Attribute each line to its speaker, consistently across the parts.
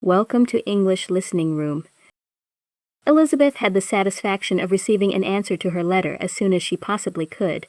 Speaker 1: Welcome to English Listening Room. Elizabeth had the satisfaction of receiving an answer to her letter as soon as she possibly could.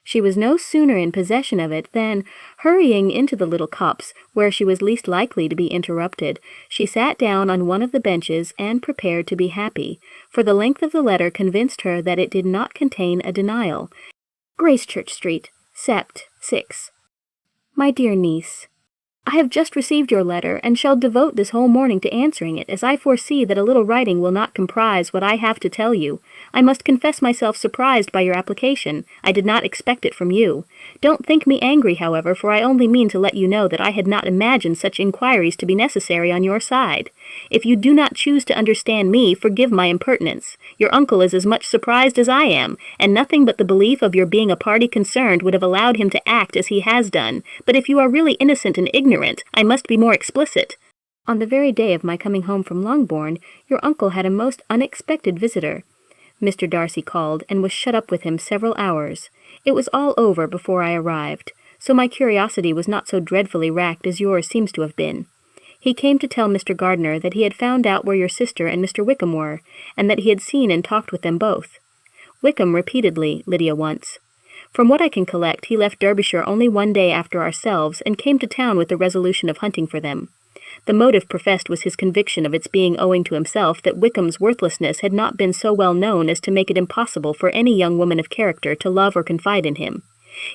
Speaker 1: She was no sooner in possession of it than, hurrying into the little copse, where she was least likely to be interrupted, she sat down on one of the benches and prepared to be happy, for the length of the letter convinced her that it did not contain a denial. Gracechurch Street, Sept. 6. My dear niece, I have just received your letter, and shall devote this whole morning to answering it, as I foresee that a little writing will not comprise what I have to tell you. I must confess myself surprised by your application. I did not expect it from you. Don't think me angry, however, for I only mean to let you know that I had not imagined such inquiries to be necessary on your side. If you do not choose to understand me, forgive my impertinence. Your uncle is as much surprised as I am, and nothing but the belief of your being a party concerned would have allowed him to act as he has done. But if you are really innocent and ignorant, I must be more explicit. On the very day of my coming home from Longbourn, your uncle had a most unexpected visitor. Mr. Darcy called, and was shut up with him several hours. It was all over before I arrived, so my curiosity was not so dreadfully racked as yours seems to have been. He came to tell Mr. Gardiner that he had found out where your sister and Mr. Wickham were, and that he had seen and talked with them both. Wickham repeatedly, Lydia once. From what I can collect, he left Derbyshire only one day after ourselves, and came to town with the resolution of hunting for them. The motive professed was his conviction of its being owing to himself that Wickham's worthlessness had not been so well known as to make it impossible for any young woman of character to love or confide in him.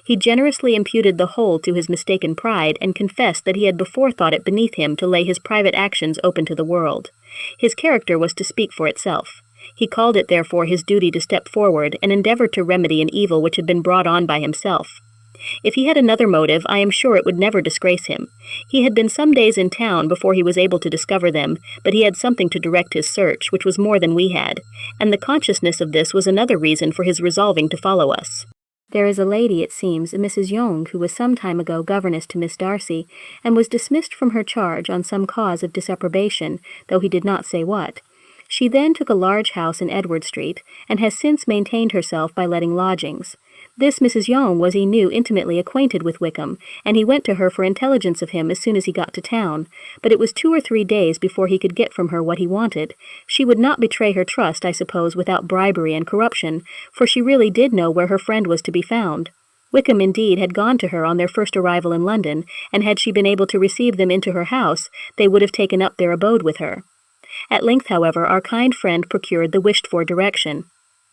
Speaker 1: He generously imputed the whole to his mistaken pride, and confessed that he had before thought it beneath him to lay his private actions open to the world. His character was to speak for itself. He called it therefore his duty to step forward and endeavor to remedy an evil which had been brought on by himself. If he had another motive, I am sure it would never disgrace him. He had been some days in town before he was able to discover them, but he had something to direct his search, which was more than we had, and the consciousness of this was another reason for his resolving to follow us. There is a lady, it seems, a Mrs. Younge, who was some time ago governess to Miss Darcy, and was dismissed from her charge on some cause of disapprobation, though he did not say what. She then took a large house in Edward Street, and has since maintained herself by letting lodgings. This Mrs. Younge was, he knew, intimately acquainted with Wickham, and he went to her for intelligence of him as soon as he got to town, but it was 2 or 3 days before he could get from her what he wanted. She would not betray her trust, I suppose, without bribery and corruption, for she really did know where her friend was to be found. Wickham, indeed, had gone to her on their first arrival in London, and had she been able to receive them into her house, they would have taken up their abode with her. At length, however, our kind friend procured the wished-for direction.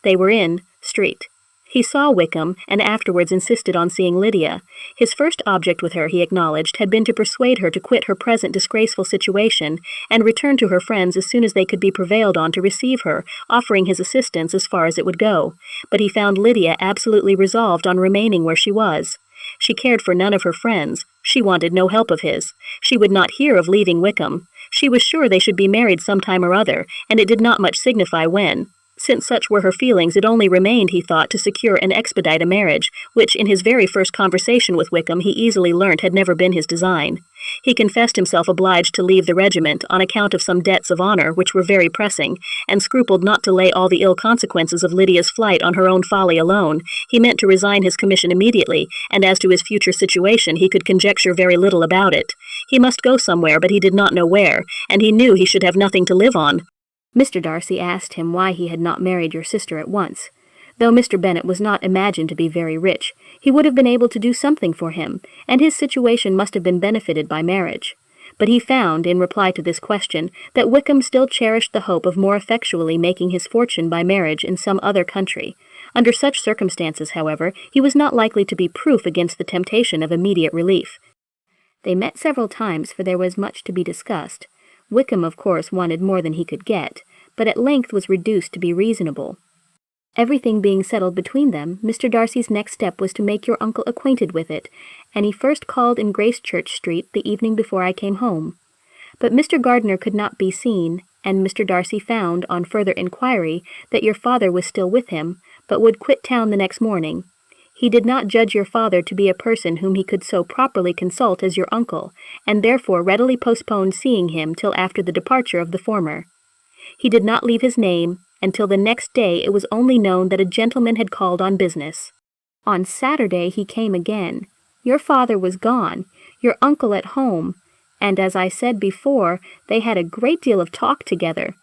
Speaker 1: They were in Street. He saw Wickham, and afterwards insisted on seeing Lydia. His first object with her, he acknowledged, had been to persuade her to quit her present disgraceful situation, and return to her friends as soon as they could be prevailed on to receive her, offering his assistance as far as it would go. But he found Lydia absolutely resolved on remaining where she was. She cared for none of her friends. She wanted no help of his. She would not hear of leaving Wickham. She was sure they should be married some time or other, and it did not much signify when. Since such were her feelings, it only remained, he thought, to secure and expedite a marriage, which in his very first conversation with Wickham he easily learnt had never been his design. He confessed himself obliged to leave the regiment on account of some debts of honour which were very pressing, and scrupled not to lay all the ill consequences of Lydia's flight on her own folly alone. He meant to resign his commission immediately, and as to his future situation he could conjecture very little about it. He must go somewhere, but he did not know where, and he knew he should have nothing to live on. Mr. Darcy asked him why he had not married your sister at once. Though Mr. Bennet was not imagined to be very rich, he would have been able to do something for him, and his situation must have been benefited by marriage. But he found, in reply to this question, that Wickham still cherished the hope of more effectually making his fortune by marriage in some other country. Under such circumstances, however, he was not likely to be proof against the temptation of immediate relief. They met several times, for there was much to be discussed. Wickham, of course, wanted more than he could get, but at length was reduced to be reasonable. Everything being settled between them, Mr. Darcy's next step was to make your uncle acquainted with it, and he first called in Gracechurch Street the evening before I came home. But Mr. Gardiner could not be seen, and Mr. Darcy found, on further inquiry, that your father was still with him, but would quit town the next morning. He did not judge your father to be a person whom he could so properly consult as your uncle, and therefore readily postponed seeing him till after the departure of the former. He did not leave his name, and till the next day it was only known that a gentleman had called on business. On Saturday he came again. Your father was gone, your uncle at home, and as I said before, they had a great deal of talk together.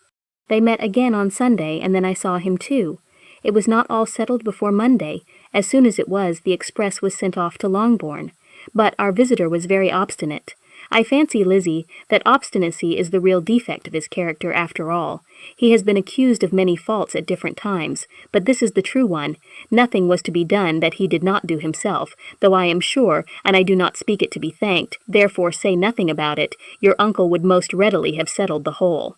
Speaker 1: They met again on Sunday, and then I saw him too. It was not all settled before Monday. As soon as it was, the express was sent off to Longbourn. But our visitor was very obstinate. I fancy, Lizzie, that obstinacy is the real defect of his character after all. He has been accused of many faults at different times, but this is the true one. Nothing was to be done that he did not do himself, though I am sure, and I do not speak it to be thanked, therefore say nothing about it, your uncle would most readily have settled the whole.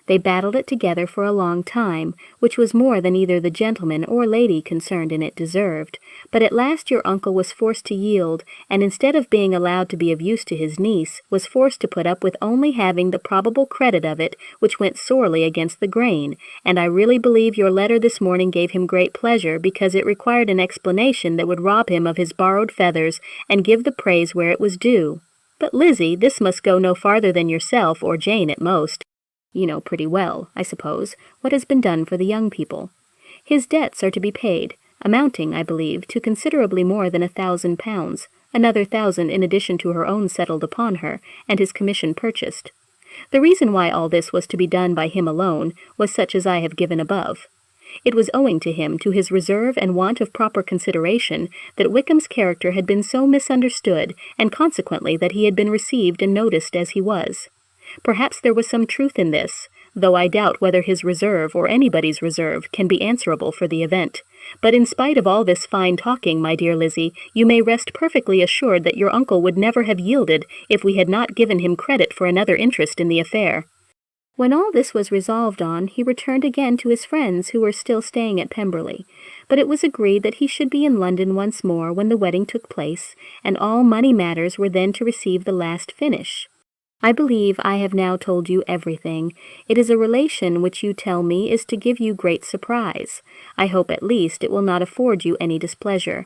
Speaker 1: They battled it together for a long time, which was more than either the gentleman or lady concerned in it deserved, but at last your uncle was forced to yield, and instead of being allowed to be of use to his niece, was forced to put up with only having the probable credit of it, which went sorely against the grain, and I really believe your letter this morning gave him great pleasure, because it required an explanation that would rob him of his borrowed feathers, and give the praise where it was due. But, Lizzie, this must go no farther than yourself, or Jane at most. You know pretty well, I suppose, what has been done for the young people. His debts are to be paid, amounting, I believe, to considerably more than £1,000, another 1,000 in addition to her own settled upon her, and his commission purchased. The reason why all this was to be done by him alone was such as I have given above. It was owing to him, to his reserve and want of proper consideration, that Wickham's character had been so misunderstood, and consequently that he had been received and noticed as he was. Perhaps there was some truth in this, though I doubt whether his reserve or anybody's reserve can be answerable for the event. But in spite of all this fine talking, my dear Lizzie, you may rest perfectly assured that your uncle would never have yielded if we had not given him credit for another interest in the affair. When all this was resolved on, he returned again to his friends who were still staying at Pemberley, but it was agreed that he should be in London once more when the wedding took place, and all money matters were then to receive the last finish. I believe I have now told you everything. It is a relation which you tell me is to give you great surprise. I hope at least it will not afford you any displeasure.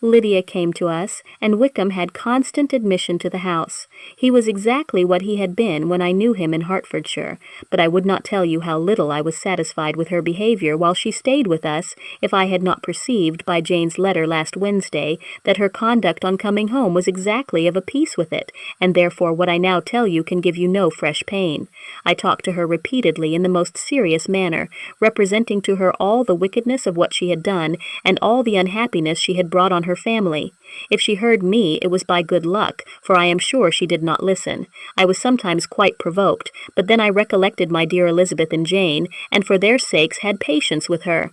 Speaker 1: Lydia came to us, and Wickham had constant admission to the house. He was exactly what he had been when I knew him in Hertfordshire, but I would not tell you how little I was satisfied with her behaviour while she stayed with us, if I had not perceived by Jane's letter last Wednesday that her conduct on coming home was exactly of a piece with it, and therefore what I now tell you can give you no fresh pain. I talked to her repeatedly in the most serious manner, representing to her all the wickedness of what she had done, and all the unhappiness she had brought on her family. If she heard me, it was by good luck, for I am sure she did not listen. I was sometimes quite provoked, but then I recollected my dear Elizabeth and Jane, and for their sakes had patience with her.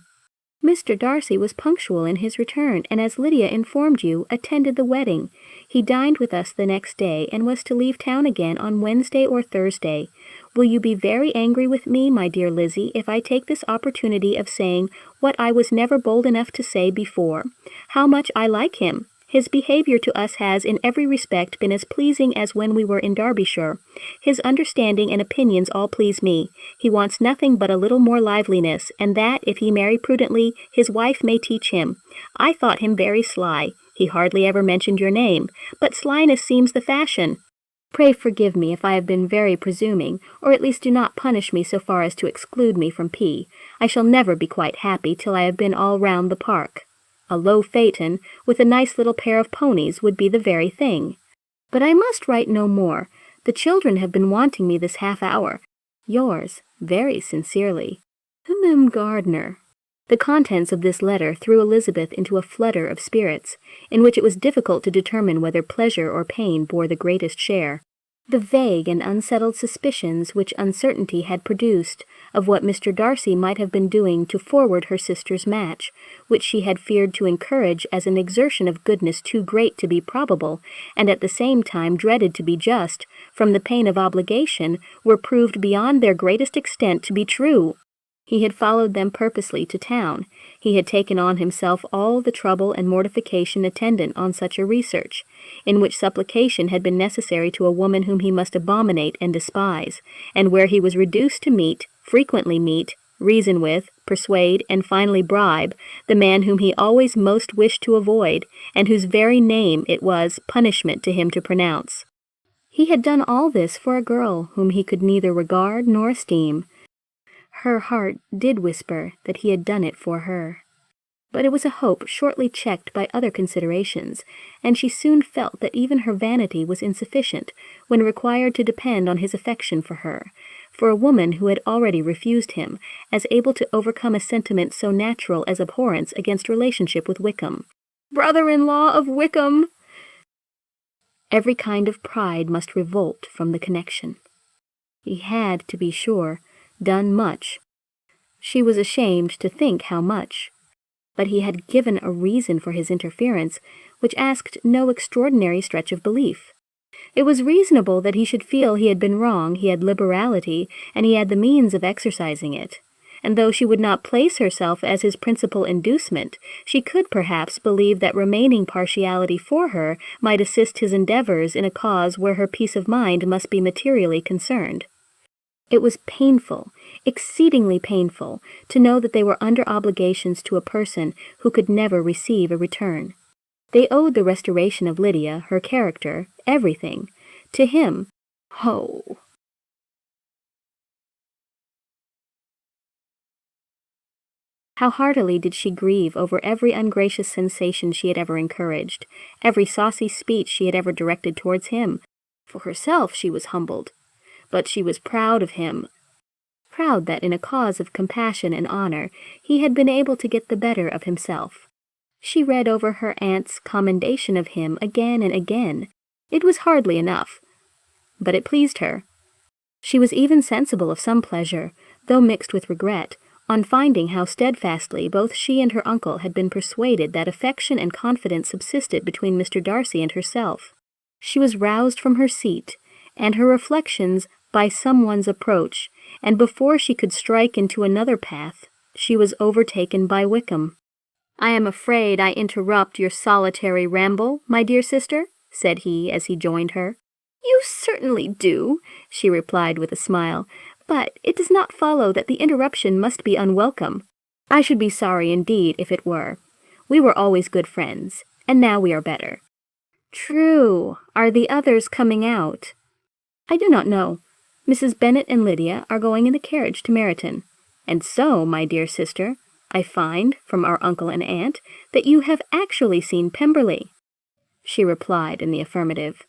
Speaker 1: Mr. Darcy was punctual in his return, and as Lydia informed you, attended the wedding. He dined with us the next day, and was to leave town again on Wednesday or Thursday. Will you be very angry with me, my dear Lizzie, if I take this opportunity of saying what I was never bold enough to say before, how much I like him? His behaviour to us has in every respect been as pleasing as when we were in Derbyshire. His understanding and opinions all please me. He wants nothing but a little more liveliness, and that, if he marry prudently, his wife may teach him. I thought him very sly. He hardly ever mentioned your name, but slyness seems the fashion. Pray forgive me if I have been very presuming, or at least do not punish me so far as to exclude me from P. I shall never be quite happy till I have been all round the park. A low phaeton, with a nice little pair of ponies, would be the very thing. But I must write no more. The children have been wanting me this half hour. Yours, very sincerely, Mr Gardiner. The contents of this letter threw Elizabeth into a flutter of spirits, in which it was difficult to determine whether pleasure or pain bore the greatest share. The vague and unsettled suspicions which uncertainty had produced of what Mr. Darcy might have been doing to forward her sister's match, which she had feared to encourage as an exertion of goodness too great to be probable, and at the same time dreaded to be just, from the pain of obligation, were proved beyond their greatest extent to be true. He had followed them purposely to town. He had taken on himself all the trouble and mortification attendant on such a research, in which supplication had been necessary to a woman whom he must abominate and despise, and where he was reduced to meet, frequently meet, reason with, persuade, and finally bribe, the man whom he always most wished to avoid, and whose very name it was punishment to him to pronounce. He had done all this for a girl whom he could neither regard nor esteem. Her heart did whisper that he had done it for her. But it was a hope shortly checked by other considerations, and she soon felt that even her vanity was insufficient when required to depend on his affection for her, for a woman who had already refused him, as able to overcome a sentiment so natural as abhorrence against relationship with Wickham. Brother-in-law of Wickham! Every kind of pride must revolt from the connection. He had, to be sure, done much. She was ashamed to think how much. But he had given a reason for his interference, which asked no extraordinary stretch of belief. It was reasonable that he should feel he had been wrong, he had liberality, and he had the means of exercising it. And though she would not place herself as his principal inducement, she could perhaps believe that remaining partiality for her might assist his endeavors in a cause where her peace of mind must be materially concerned. It was painful, exceedingly painful, to know that they were under obligations to a person who could never receive a return. They owed the restoration of Lydia, her character, everything, to him. Oh! How heartily did she grieve over every ungracious sensation she had ever encouraged, every saucy speech she had ever directed towards him. For herself she was humbled. But she was proud of him, proud that in a cause of compassion and honor he had been able to get the better of himself. She read over her aunt's commendation of him again and again. It was hardly enough, but it pleased her. She was even sensible of some pleasure, though mixed with regret, on finding how steadfastly both she and her uncle had been persuaded that affection and confidence subsisted between Mr. Darcy and herself. She was roused from her seat, and her reflections by someone's approach, and before she could strike into another path, she was overtaken by Wickham. "I am afraid I interrupt your solitary ramble, my dear sister," said he as he joined her. "You certainly do," she replied with a smile, "but it does not follow that the interruption must be unwelcome. I should be sorry indeed if it were. We were always good friends, and now we are better." "True. Are the others coming out?" "I do not know. Mrs. Bennet and Lydia are going in the carriage to Meryton. And so, my dear sister, I find, from our uncle and aunt, that you have actually seen Pemberley." She replied in the affirmative.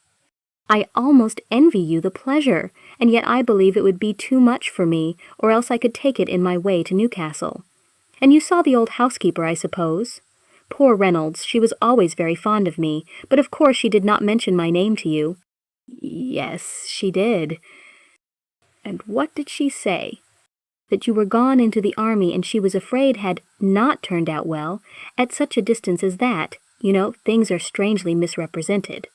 Speaker 1: "I almost envy you the pleasure, and yet I believe it would be too much for me, or else I could take it in my way to Newcastle. And you saw the old housekeeper, I suppose? Poor Reynolds, she was always very fond of me, but of course she did not mention my name to you." "Yes, she did." "And what did she say?" "That you were gone into the army and she was afraid had not turned out well. At such a distance as that, you know, things are strangely misrepresented."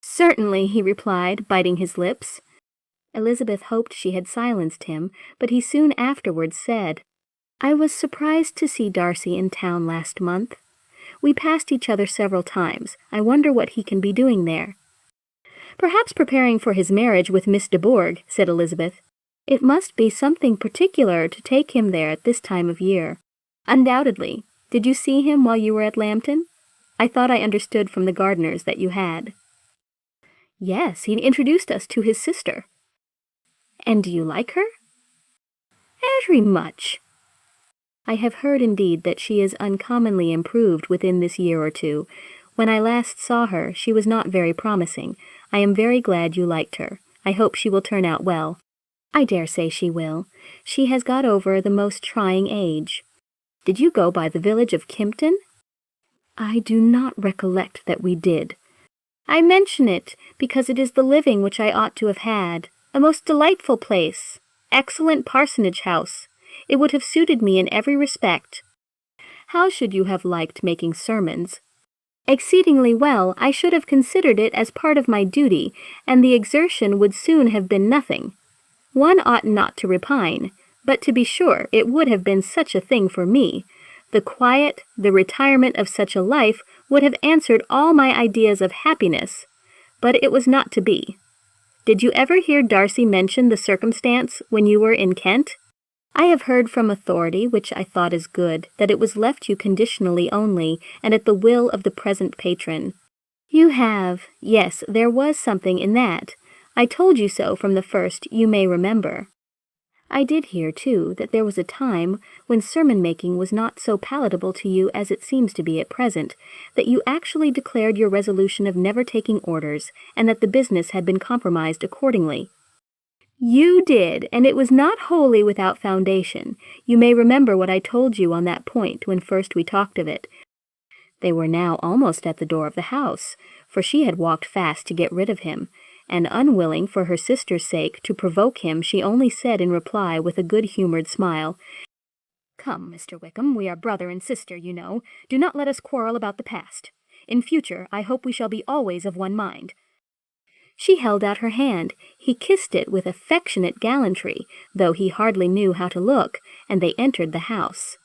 Speaker 1: "Certainly," he replied, biting his lips. Elizabeth hoped she had silenced him, but he soon afterwards said, "I was surprised to see Darcy in town last month. We passed each other several times. I wonder what he can be doing there." "Perhaps preparing for his marriage with Miss de Bourgh," said Elizabeth. "It must be something particular to take him there at this time of year." "Undoubtedly. Did you see him while you were at Lambton? I thought I understood from the Gardiners that you had." "Yes, he introduced us to his sister." "And do you like her?" "Very much." "I have heard indeed that she is uncommonly improved within this year or two. When I last saw her, she was not very promising. I am very glad you liked her. I hope she will turn out well." "I dare say she will. She has got over the most trying age." "Did you go by the village of Kimpton?" "I do not recollect that we did." "I mention it because it is the living which I ought to have had. A most delightful place. Excellent parsonage house. It would have suited me in every respect." "How should you have liked making sermons?" "Exceedingly well. I should have considered it as part of my duty, and the exertion would soon have been nothing. One ought not to repine, but to be sure it would have been such a thing for me. The quiet, the retirement of such a life would have answered all my ideas of happiness, but it was not to be. Did you ever hear Darcy mention the circumstance when you were in Kent?" "I have heard from authority, which I thought is good, that it was left you conditionally only, and at the will of the present patron." "You have. Yes, there was something in that. I told you so from the first, you may remember." I did hear, too, that there was a time when sermon-making was not so palatable to you as it seems to be at present, that you actually declared your resolution of never taking orders, and that the business had been compromised accordingly. You did, and it was not wholly without foundation. You may remember what I told you on that point when first we talked of it. They were now almost at the door of the house, for she had walked fast to get rid of him, and unwilling, for her sister's sake, to provoke him, she only said in reply with a good-humoured smile, "Come, Mr. Wickham, we are brother and sister, you know. Do not let us quarrel about the past. In future, I hope we shall be always of one mind." She held out her hand. He kissed it with affectionate gallantry, though he hardly knew how to look, and they entered the house.